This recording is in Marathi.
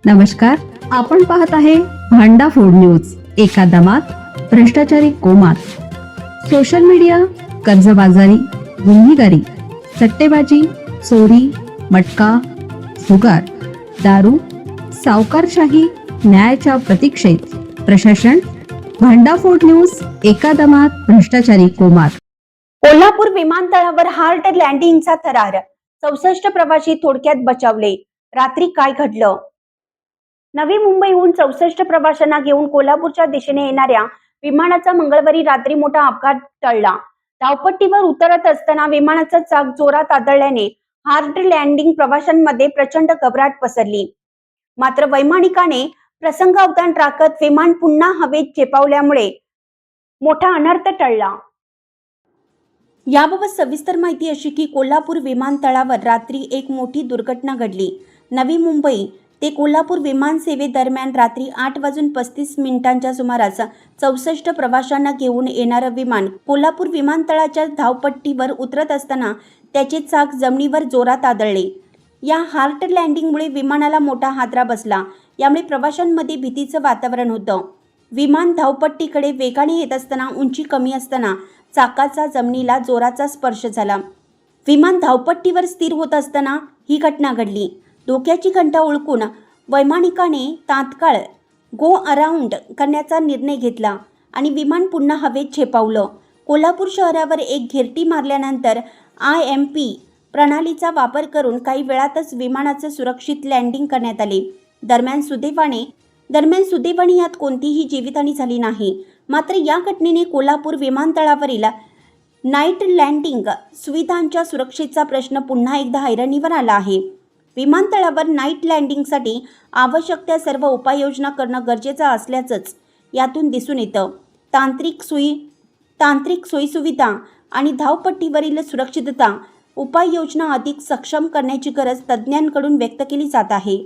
नमस्कार, आपण पाहत आहे भांडा फोड न्यूज. एका दमात भ्रष्टाचारी कोमात. सोशल मीडिया, कर्जबाजारी, गुन्हेगारी, सट्टेबाजी, चोरी, मटका, जुगार, दारू, सावकारशाही, न्यायाच्या प्रतीक्षेत प्रशासन. भांडाफोड न्यूज. एका दमात भ्रष्टाचारी कोमात. कोल्हापूर विमानतळावर हार्ड लँडिंगचा थरार. 64 प्रवासी थोडक्यात बचावले. रात्री काय घडलं? नवी मुंबईहून 64 प्रवाशांना घेऊन कोल्हापूरच्या दिशेने येणाऱ्या विमानाचा मंगळवारी रात्री मोठा अपघात टळला. धावपट्टीवर उतरत असताना विमानाचा चाक जोरात आदळल्याने हार्ड लँडिंग प्रवाशांमध्ये प्रचंड घबराट पसरली. मात्र वैमानिकाने प्रसंगावधान राखत विमान पुन्हा हवेत झेपावल्यामुळे मोठा अनर्थ टळला. याबाबत सविस्तर माहिती अशी की कोल्हापूर विमानतळावर रात्री एक मोठी दुर्घटना घडली. नवी मुंबई ते कोल्हापूर विमानसेवेदरम्यान रात्री 8:35 सुमारास 64 प्रवाशांना घेऊन येणारं विमान कोल्हापूर विमानतळाच्या धावपट्टीवर उतरत असताना त्याचे चाक जमिनीवर जोरात आदळले. या हार्ड लँडिंगमुळे विमानाला मोठा हादरा बसला. यामुळे प्रवाशांमध्ये भीतीचं वातावरण होतं. विमान धावपट्टीकडे वेगाने येत असताना उंची कमी असताना चाकाचा जमिनीला जोराचा स्पर्श झाला. विमान धावपट्टीवर स्थिर होत असताना ही घटना घडली. धोक्याची घंटा ओळखून वैमानिकाने तात्काळ गो अराउंड करण्याचा निर्णय घेतला आणि विमान पुन्हा हवेत झेपावलं. कोल्हापूर शहरावर एक घिरटी मारल्यानंतर IMP प्रणालीचा वापर करून काही वेळातच विमानाचं सुरक्षित लँडिंग करण्यात आले. दरम्यान सुदैवाने यात कोणतीही जीवितहानी झाली नाही. मात्र या घटनेने कोल्हापूर विमानतळावरील नाईट लँडिंग सुविधांच्या सुरक्षेचा प्रश्न पुन्हा एकदा ऐरणीवर आला आहे. विमानतळावर नाईट लँडिंगसाठी आवश्यक त्या सर्व उपाययोजना करणं गरजेचं असल्याचंच यातून दिसून येतं. तांत्रिक सोयीसुविधा आणि धावपट्टीवरील सुरक्षितता उपाययोजना अधिक सक्षम करण्याची गरज तज्ज्ञांकडून व्यक्त केली जात आहे.